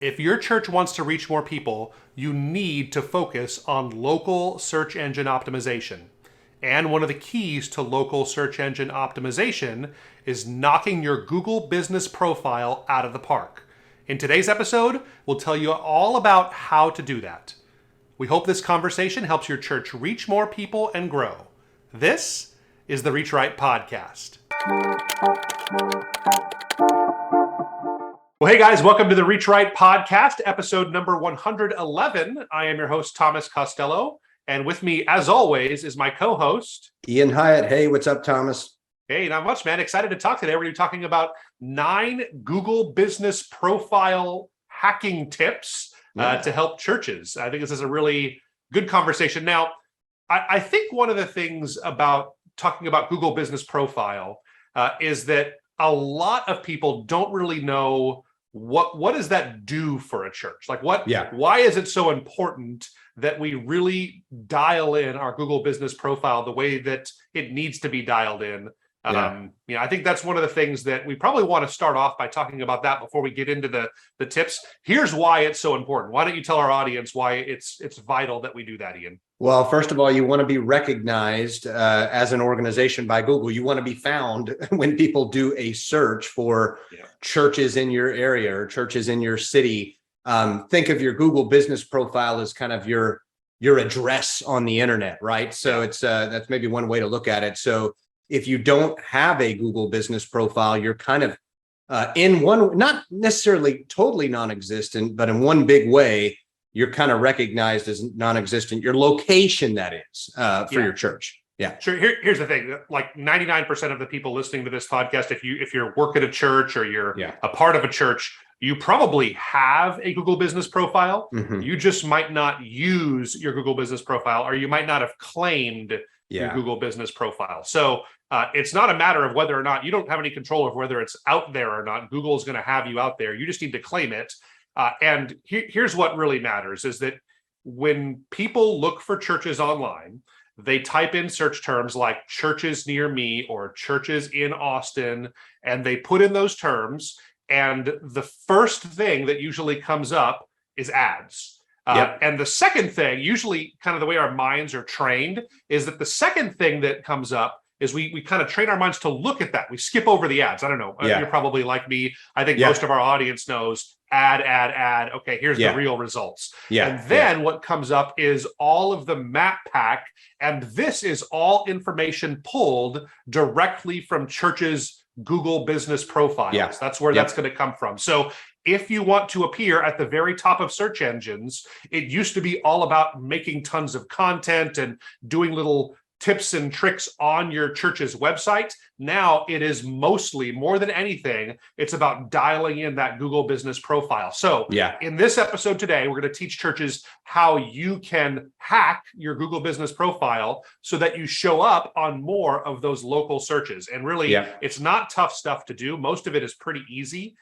If your church wants to reach more people, you need to focus on local search engine optimization. And one of the keys to local search engine optimization is knocking your Google business profile out of the park. In today's episode, we'll tell you all about how to do that. We hope this conversation helps your church reach more people and grow. This is the Reach Right Podcast. Well, hey guys, welcome to the Reach Right Podcast, episode number 111. I am your host, Thomas Costello, and with me, as always, is my co-host, Ian Hyatt. Hey, what's up, Thomas? Hey, not much, man. Excited to talk today. We're going to be talking about 9 Google business profile hacking tips to help churches. I think this is a really good conversation. Now, I think one of the things about talking about Google business profile is that a lot of people don't really know what does that do for a church? Like why is it so important that we really dial in our Google business profile the way that it needs to be dialed in? I think that's one of the things that we probably want to start off by talking about that before we get into the tips. Here's why it's so important. Why don't you tell our audience why it's vital that we do that, Ian? Well, first of all, you want to be recognized as an organization by Google. You want to be found when people do a search for churches in your area or churches in your city. Think of your Google business profile as kind of your address on the internet, right? So it's that's maybe one way to look at it. So if you don't have a Google business profile, you're kind of in one, not necessarily totally non-existent, but in one big way, you're kind of recognized as non-existent. Your location, that is, for your church. Yeah. Sure. Here's the thing. Like 99% of the people listening to this podcast, if you work at a church or you're a part of a church, you probably have a Google business profile. Mm-hmm. You just might not use your Google business profile, or you might not have claimed your Google business profile. So it's not a matter of whether or not you don't have any control of whether it's out there or not. Google is going to have you out there. You just need to claim it. And here's what really matters is that when people look for churches online, they type in search terms like churches near me or churches in Austin, and they put in those terms. And the first thing that usually comes up is ads. And the second thing, usually kind of the way our minds are trained, is that the second thing that comes up is we kind of train our minds to look at that. We skip over the ads. I don't know. You're probably like me. I think most of our audience knows ad. Okay, here's the real results. And then what comes up is all of the map pack. And this is all information pulled directly from churches' Google business profiles. That's where that's going to come from. So if you want to appear at the very top of search engines, it used to be all about making tons of content and doing little tips and tricks on your church's website. Now it is mostly, more than anything, it's about dialing in that Google business profile. So in this episode today, we're going to teach churches how you can hack your Google business profile so that you show up on more of those local searches. And really, it's not tough stuff to do. Most of it is pretty easy.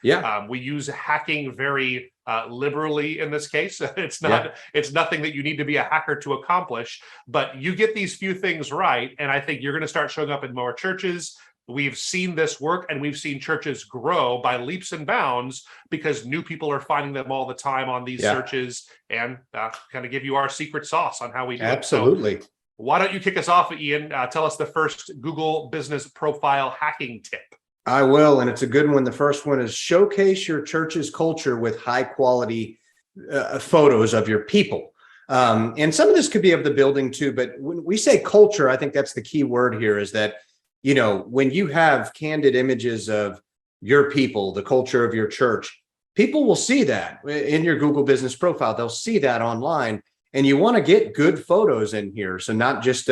We use hacking very liberally in this case. It's nothing that you need to be a hacker to accomplish, but you get these few things right, and I think you're going to start showing up in more churches. We've seen this work, and we've seen churches grow by leaps and bounds because new people are finding them all the time on these searches, and kind of give you our secret sauce on how we do it. Absolutely. So why don't you kick us off, Ian? Tell us the first Google business profile hacking tip. I will, and it's a good one. The first one is showcase your church's culture with high quality photos of your people. And some of this could be of the building too, but when we say culture, I think that's the key word here, is that, you know, when you have candid images of your people, the culture of your church, people will see that in your Google business profile. They'll see that online, and you want to get good photos in here. So not just,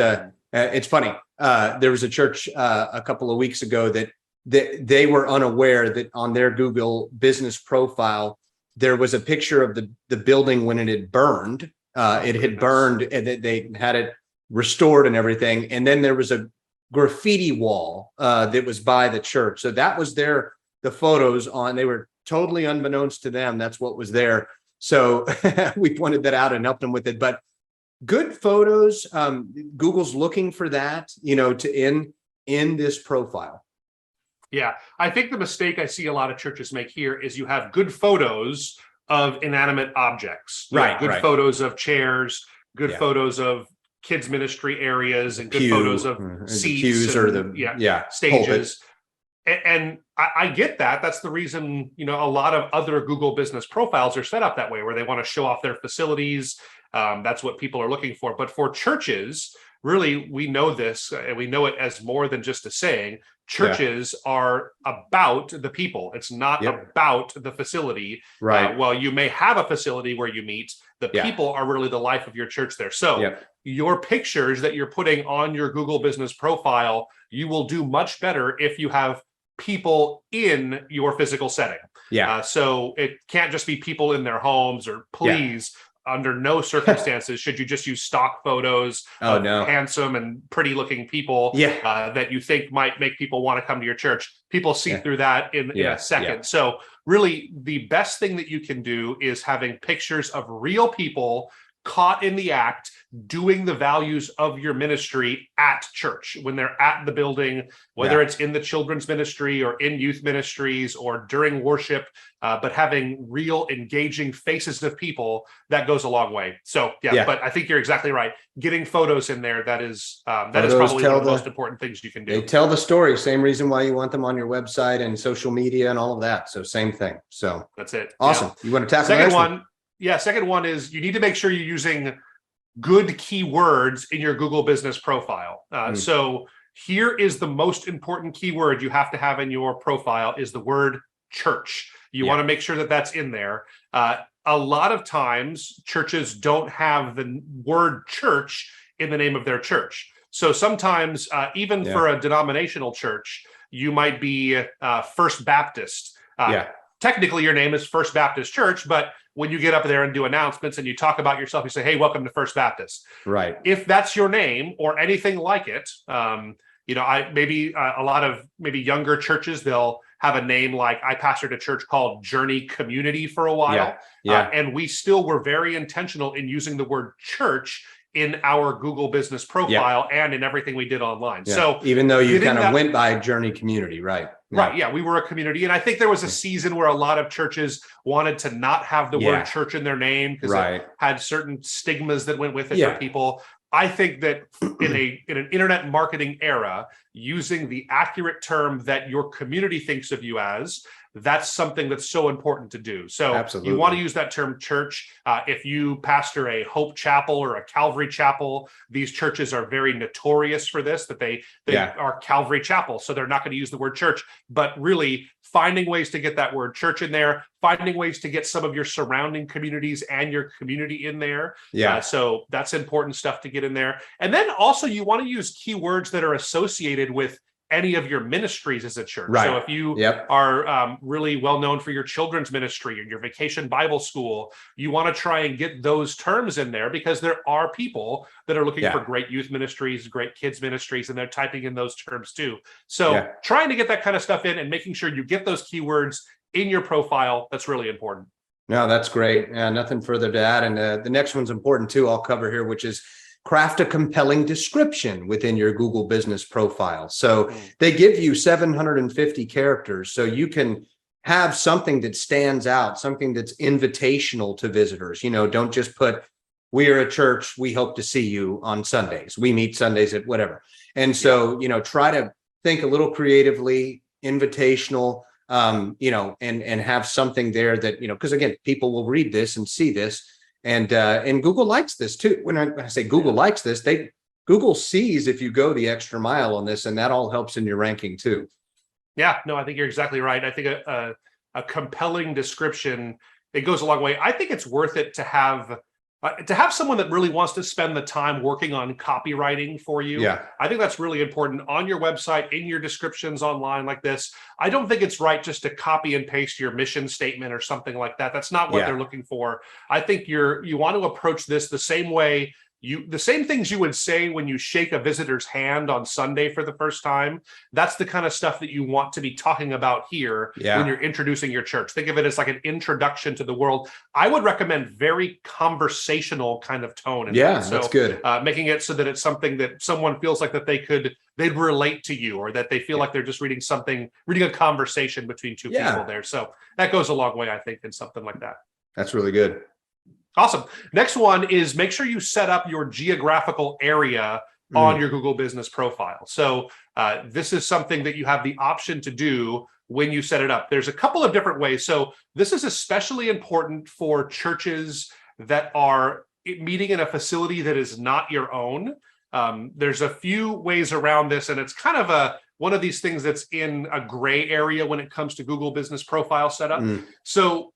it's funny. There was a church a couple of weeks ago that they were unaware that on their Google business profile, there was a picture of the building when it had burned. It had burned, and they had it restored and everything. And then there was a graffiti wall that was by the church. So that was the photos on. They were totally unbeknownst to them. That's what was there. So we pointed that out and helped them with it. But good photos, Google's looking for that, to in this profile. Yeah, I think the mistake I see a lot of churches make here is you have good photos, of inanimate objects. Right. Good photos of chairs, good photos of kids ministry areas, and good photos of seats, pews, and, or the stages. And I get that. That's the reason, a lot of other Google business profiles are set up that way, where they want to show off their facilities. That's what people are looking for. But for churches, really, we know this, and we know it as more than just a saying. Churches are about the people. It's not about the facility. Right. Well, you may have a facility where you meet. The people are really the life of your church there. So your pictures that you're putting on your Google business profile, you will do much better if you have people in your physical setting. So it can't just be people in their homes, or please, under no circumstances should you just use stock photos of handsome and pretty looking people that you think might make people want to come to your church. People see through that in a second. So really, the best thing that you can do is having pictures of real people caught in the act, doing the values of your ministry at church when they're at the building, whether it's in the children's ministry or in youth ministries or during worship, but having real engaging faces of people, that goes a long way. So but I think you're exactly right. Getting photos in there, that is probably one of the most important things you can do. They tell the story. Same reason why you want them on your website and social media and all of that. So same thing. So that's it. Awesome. You want to tackle second the next one? Second one is you need to make sure you're using good keywords in your Google business profile. So here is the most important keyword you have to have in your profile is the word church. You want to make sure that that's in there. A lot of times churches don't have the word church in the name of their church. So sometimes even for a denominational church, you might be First Baptist. Technically your name is First Baptist Church, but when you get up there and do announcements and you talk about yourself, you say, hey, welcome to First Baptist. Right. If that's your name or anything like it, a lot of maybe younger churches, they'll have a name like I pastored a church called Journey Community for a while. And we still were very intentional in using the word church in our Google business profile and in everything we did online. So even though you kind of went by Journey Community, right? We were a community. And I think there was a season where a lot of churches wanted to not have the word church in their name because it had certain stigmas that went with it for people. I think that in an internet marketing era, using the accurate term that your community thinks of you as, that's something that's so important to do. So you want to use that term church. If you pastor a Hope Chapel or a Calvary Chapel, these churches are very notorious for this, that they are Calvary Chapel. So they're not going to use the word church, but really finding ways to get that word church in there, finding ways to get some of your surrounding communities and your community in there. So that's important stuff to get in there. And then also you want to use keywords that are associated with any of your ministries as a church. So if you are really well known for your children's ministry or your vacation Bible school, you want to try and get those terms in there because there are people that are looking for great youth ministries, great kids ministries, and they're typing in those terms too. So trying to get that kind of stuff in and making sure you get those keywords in your profile, that's really important. No, that's great. Nothing further to add. And the next one's important too, I'll cover here, which is craft a compelling description within your Google business profile. So they give you 750 characters. So you can have something that stands out, something that's invitational to visitors. Don't just put, we are a church, we hope to see you on Sundays. We meet Sundays at whatever. And so, try to think a little creatively, invitational, and have something there that, because again, people will read this and see this. And Google likes this too. When I say Google likes this, Google sees if you go the extra mile on this, and that all helps in your ranking too. Yeah, no, I think you're exactly right. I think a compelling description, it goes a long way. I think it's worth it to have someone that really wants to spend the time working on copywriting for you. I think that's really important on your website, in your descriptions online like this. I don't think it's right just to copy and paste your mission statement or something like that. That's not what they're looking for. I think you want to approach this the same way the same things you would say when you shake a visitor's hand on Sunday for the first time. That's the kind of stuff that you want to be talking about here when you're introducing your church. Think of it as like an introduction to the world. I would recommend very conversational kind of tone. So, that's good. Making it so that it's something that someone feels like that they'd relate to you, or that they feel like they're just reading a conversation between two people there. So that goes a long way, I think, in something like that. That's really good. Awesome. Next one is make sure you set up your geographical area on your Google Business profile. So this is something that you have the option to do when you set it up. There's a couple of different ways. So this is especially important for churches that are meeting in a facility that is not your own. There's a few ways around this, and it's kind of one of these things that's in a gray area when it comes to Google Business Profile setup. So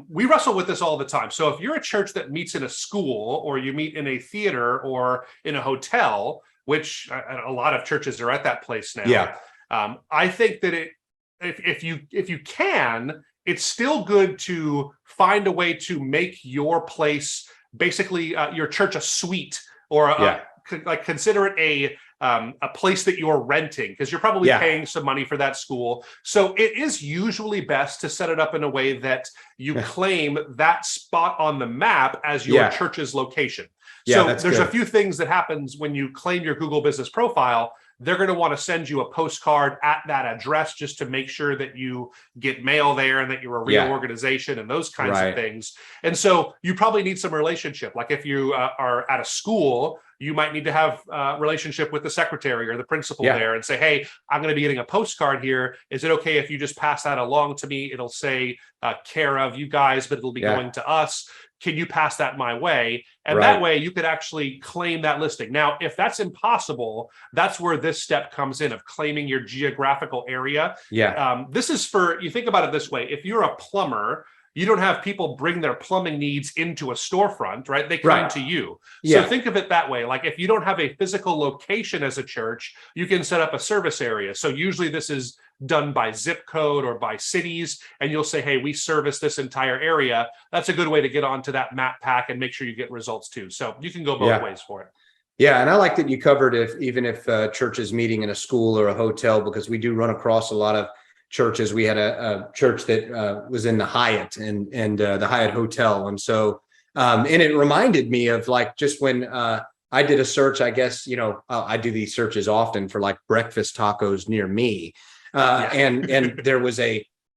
we wrestle with this all the time. So if you're a church that meets in a school, or you meet in a theater or in a hotel, which a lot of churches are at that place now. I think that if you can, it's still good to find a way to make your place, basically your church, a suite, or like consider it a place that you're renting, because you're probably paying some money for that school. So it is usually best to set it up in a way that you claim that spot on the map as your church's location. So there's a few things that happens when you claim your Google Business Profile. They're going to want to send you a postcard at that address just to make sure that you get mail there and that you're a real organization and those kinds of things. And so you probably need some relationship. Like if you are at a school, you might need to have a relationship with the secretary or the principal there and say, hey, I'm going to be getting a postcard here. Is it okay if you just pass that along to me? It'll say care of you guys, but it'll be going to us. Can you pass that my way? And that way you could actually claim that listing. Now, if that's impossible, that's where this step comes in, of claiming your geographical area. This is for, you think about it this way. If you're a plumber, you don't have people bring their plumbing needs into a storefront, right? They come to you. So think of it that way. Like if you don't have a physical location as a church, you can set up a service area. So usually this is done by zip code or by cities, and you'll say, hey, we service this entire area. That's a good way to get onto that map pack and make sure you get results too. So you can go both ways for it. Yeah, and I like that you covered even if church is meeting in a school or a hotel, because we do run across a lot of churches. We had a church that was in the Hyatt and the Hyatt Hotel. And so, and it reminded me of like just when I did a search, I guess, I do these searches often for like breakfast tacos near me. And there was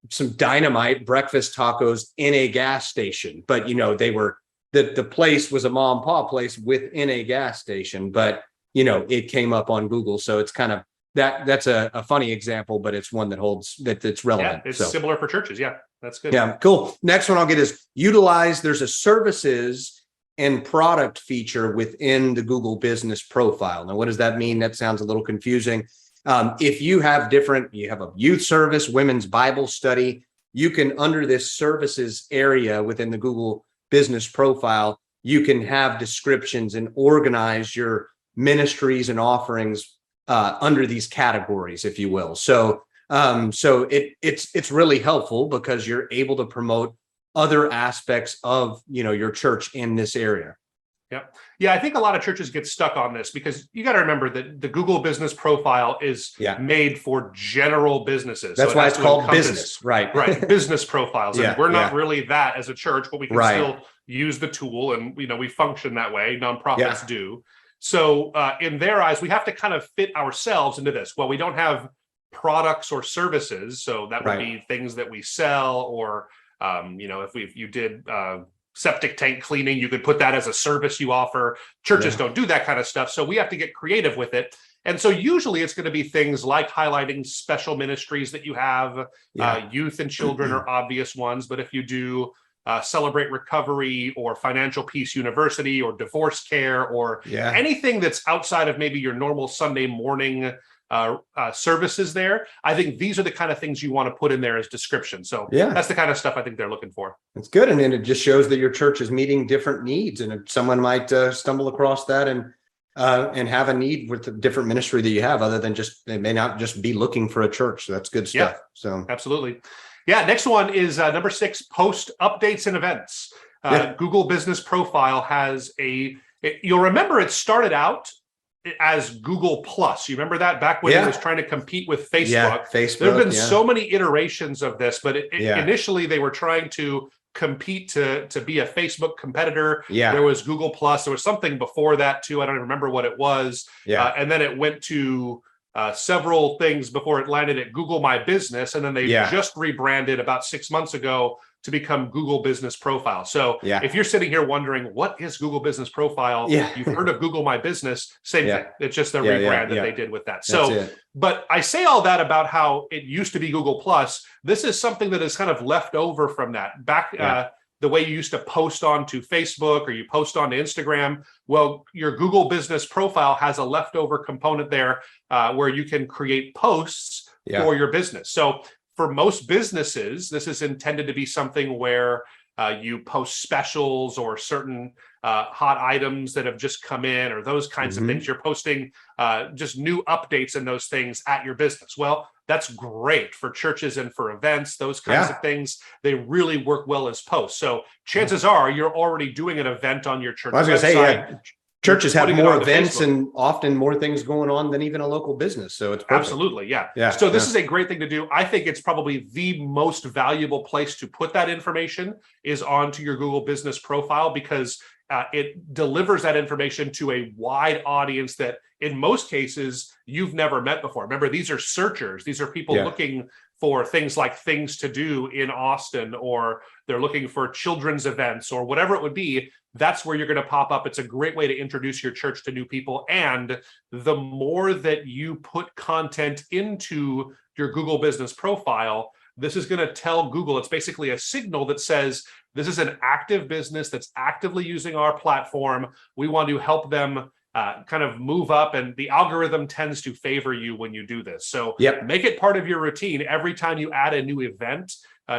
some dynamite breakfast tacos in a gas station, but they were, the place was a mom and pop place within a gas station, but it came up on Google. So it's kind of, that's a funny example, but it's one that's relevant. Yeah, it's similar for churches. Yeah, that's good. Yeah, cool. Next one I'll get is utilize. There's a services and product feature within the Google Business Profile. Now, what does that mean? That sounds a little confusing. If you have a youth service, women's Bible study, you can, under this services area within the Google Business Profile, you can have descriptions and organize your ministries and offerings under these categories, if you will. So it's really helpful because you're able to promote other aspects of your church in this area. Yeah, I think a lot of churches get stuck on this because you got to remember that the Google Business Profile is made for general businesses. That's why it's called business, right? Business profiles. And we're not really that as a church, but we can still use the tool, and we function that way. Nonprofits do. So in their eyes, we have to kind of fit ourselves into this. Well, we don't have products or services, so that would be things that we sell, or if you did septic tank cleaning, you could put that as a service you offer. Churches don't do that kind of stuff, so we have to get creative with it. And so usually it's going to be things like highlighting special ministries that you have. Youth and children are obvious ones, but if you do Celebrate Recovery or Financial Peace University or divorce care or anything that's outside of maybe your normal Sunday morning services there, I think these are the kind of things you want to put in there as description. So that's the kind of stuff I think they're looking for. That's good. And then it just shows that your church is meeting different needs, and someone might stumble across that and have a need with the different ministry that you have, other than they may not just be looking for a church. So that's good stuff. So absolutely. Yeah. Next one is number 6, post updates and events. Google Business Profile has you'll remember it started out as Google Plus. You remember that back when it was trying to compete with Facebook? Facebook. There have been so many iterations of this, but initially they were trying to compete to be a Facebook competitor. There was Google Plus. There was something before that too. I don't remember what it was. And then it went to several things before it landed at Google My Business. And then they just rebranded about 6 months ago to become Google Business Profile. So if you're sitting here wondering, what is Google Business Profile? You've heard of Google My Business, same thing. It's just the rebrand that they did with that. So, but I say all that about how it used to be Google Plus. This is something that is kind of left over from that. Back the way you used to post onto Facebook or you post onto Instagram. Well, your Google Business Profile has a leftover component there where you can create posts for your business. So for most businesses, this is intended to be something where you post specials or certain hot items that have just come in or those kinds of things. You're posting just new updates and those things at your business. Well, that's great for churches and for events, those kinds of things. They really work well as posts. So chances are you're already doing an event on your church website. I was going to say, churches have more events and often more things going on than even a local business. So it's perfect. Absolutely. So this is a great thing to do. I think it's probably the most valuable place to put that information is onto your Google Business Profile, because it delivers that information to a wide audience that in most cases you've never met before. Remember, these are searchers. These are people looking for things like things to do in Austin, or they're looking for children's events or whatever it would be. That's where you're going to pop up. It's a great way to introduce your church to new people. And the more that you put content into your Google Business Profile, this is going to tell Google, it's basically a signal that says, this is an active business that's actively using our platform. We want to help them kind of move up, and the algorithm tends to favor you when you do this. So make it part of your routine. Every time you add a new event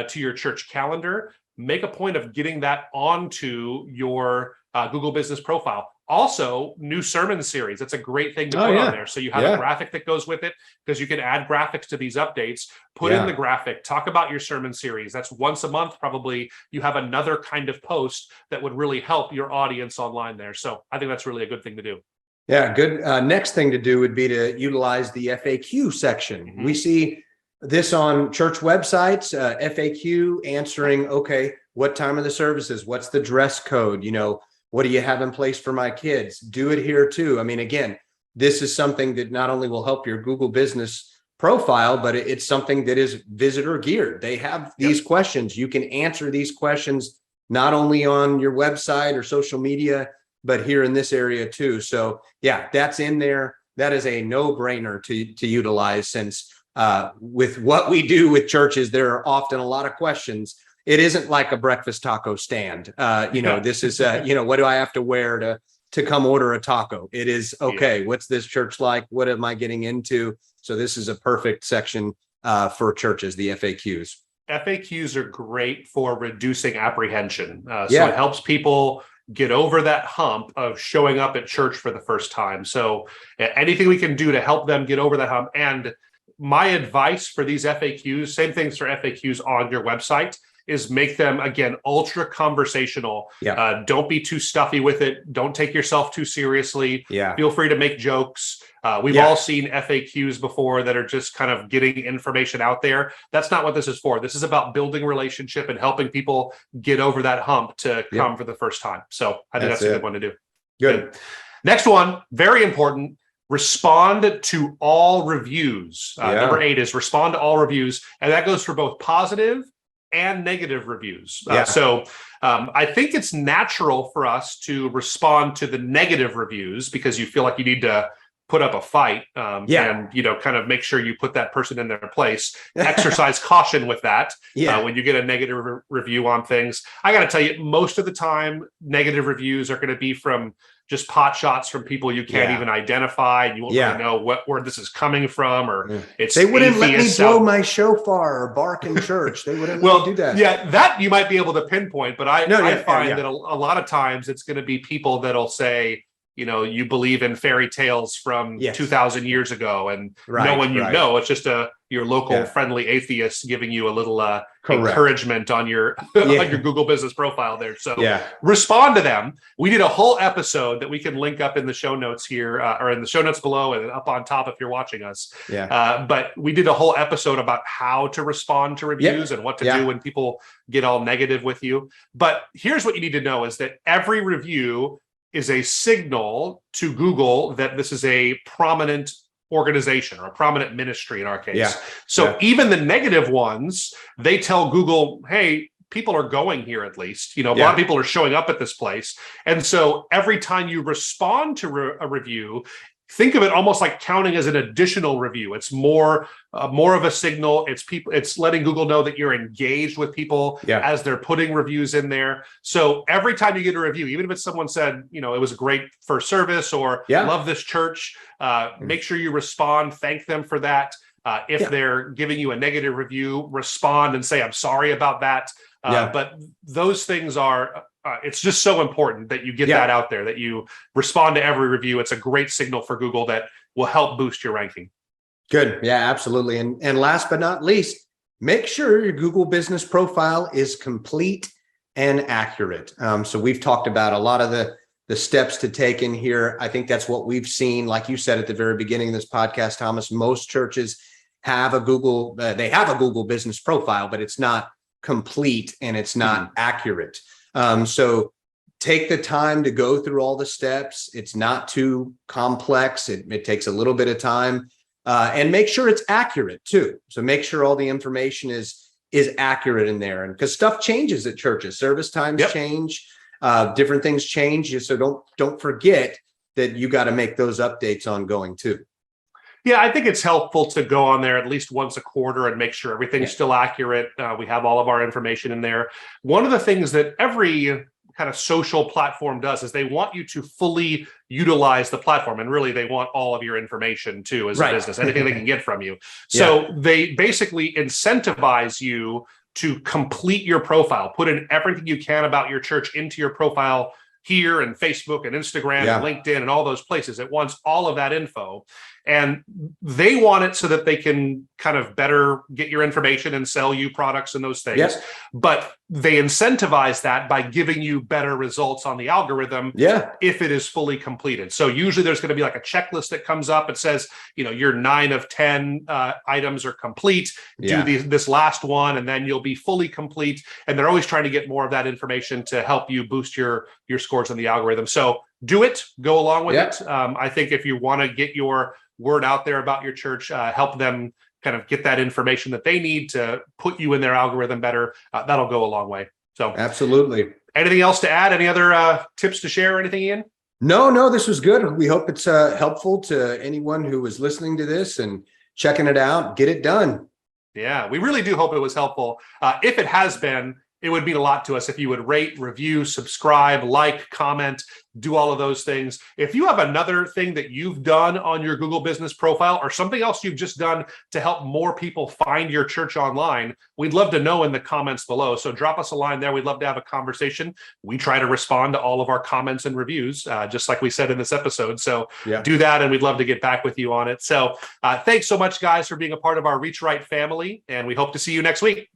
to your church calendar, make a point of getting that onto your Google Business Profile. Also, new sermon series. That's a great thing to put on there. So you have a graphic that goes with it, because you can add graphics to these updates. Put in the graphic, talk about your sermon series. That's once a month, probably. You have another kind of post that would really help your audience online there. So I think that's really a good thing to do. Yeah, good. Next thing to do would be to utilize the FAQ section. We see this on church websites, FAQ answering, okay, what time are the services? What's the dress code? You know, what do you have in place for my kids? Do it here too. I mean, again, this is something that not only will help your Google Business Profile, but it's something that is visitor geared. They have these questions. You can answer these questions not only on your website or social media, but here in this area too. So that's in there. That is a no-brainer to utilize, since with what we do with churches, there are often a lot of questions. It isn't like a breakfast taco stand. This is, what do I have to wear to come order a taco? It is, okay, what's this church like? What am I getting into? So this is a perfect section for churches, the FAQs. FAQs are great for reducing apprehension. So it helps people get over that hump of showing up at church for the first time. So anything we can do to help them get over that hump. And my advice for these FAQs, same things for FAQs on your website, is make them, again, ultra conversational. Don't be too stuffy with it. Don't take yourself too seriously. Feel free to make jokes. We've all seen FAQs before that are just kind of getting information out there. That's not what this is for. This is about building relationship and helping people get over that hump to come for the first time. So I think that's a good one to do. Good. Next one, very important. Respond to all reviews. Number 8 is respond to all reviews. And that goes for both positive and negative reviews. So I think it's natural for us to respond to the negative reviews because you feel like you need to put up a fight and, kind of make sure you put that person in their place. Exercise caution with that when you get a negative review on things. I got to tell you, most of the time, negative reviews are going to be from just pot shots from people you can't even identify, and you won't really know where this is coming from, or it's they wouldn't let me blow my shofar or bark in church. They wouldn't let me do that. Yeah, that you might be able to pinpoint, but I find that a lot of times it's going to be people that'll say, you believe in fairy tales from 2,000 years ago, and no one know. It's just your local friendly atheist giving you a little encouragement on your on your Google Business Profile there. So respond to them. We did a whole episode that we can link up in the show notes here, or in the show notes below, and up on top if you're watching us. But we did a whole episode about how to respond to reviews and what to do when people get all negative with you. But here's what you need to know is that every review is a signal to Google that this is a prominent organization or a prominent ministry in our case. So even the negative ones, they tell Google, hey, people are going here, at least. A lot of people are showing up at this place. And so every time you respond to a review, think of it almost like counting as an additional review. It's more of a signal. It's letting Google know that you're engaged with people as they're putting reviews in there. So every time you get a review, even if it's someone said, it was a great first service, or love this church, make sure you respond, thank them for that. If they're giving you a negative review, respond and say, I'm sorry about that. But those things are, it's just so important that you get that out there, that you respond to every review. It's a great signal for Google that will help boost your ranking. Good. Yeah, absolutely. And last but not least, make sure your Google business profile is complete and accurate. So we've talked about a lot of the steps to take in here. I think that's what we've seen. Like you said at the very beginning of this podcast, Thomas, most churches have a Google business profile, but it's not complete and it's not accurate. So take the time to go through all the steps. It's not too complex. It takes a little bit of time, and make sure it's accurate too. So make sure all the information is accurate in there. And because stuff changes at churches, service times change, different things change. So don't forget that you got to make those updates ongoing too. Yeah, I think it's helpful to go on there at least once a quarter and make sure everything's still accurate. We have all of our information in there. One of the things that every kind of social platform does is they want you to fully utilize the platform. And really, they want all of your information too as a business, anything they can get from you. So they basically incentivize you to complete your profile, put in everything you can about your church into your profile here, and Facebook and Instagram and LinkedIn and all those places. It wants all of that info. And they want it so that they can kind of better get your information and sell you products and those things. Yes. But they incentivize that by giving you better results on the algorithm if it is fully completed. So usually there's going to be like a checklist that comes up. It says, your 9 of 10 items are complete. Do this last one, and then you'll be fully complete. And they're always trying to get more of that information to help you boost your scores on the algorithm. So do it, go along with it. I think if you want to get your word out there about your church, help them kind of get that information that they need to put you in their algorithm better, that'll go a long way. So absolutely. Anything else to add? Any other tips to share or anything, Ian? No, this was good. We hope it's helpful to anyone who is listening to this and checking it out. Get it done. Yeah, we really do hope it was helpful. If it has been, it would mean a lot to us if you would rate, review, subscribe, like, comment, do all of those things. If you have another thing that you've done on your Google business profile, or something else you've just done to help more people find your church online, we'd love to know in the comments below. So drop us a line there. We'd love to have a conversation. We try to respond to all of our comments and reviews, just like we said in this episode. So do that, and we'd love to get back with you on it. So thanks so much, guys, for being a part of our Reach Right family, and we hope to see you next week.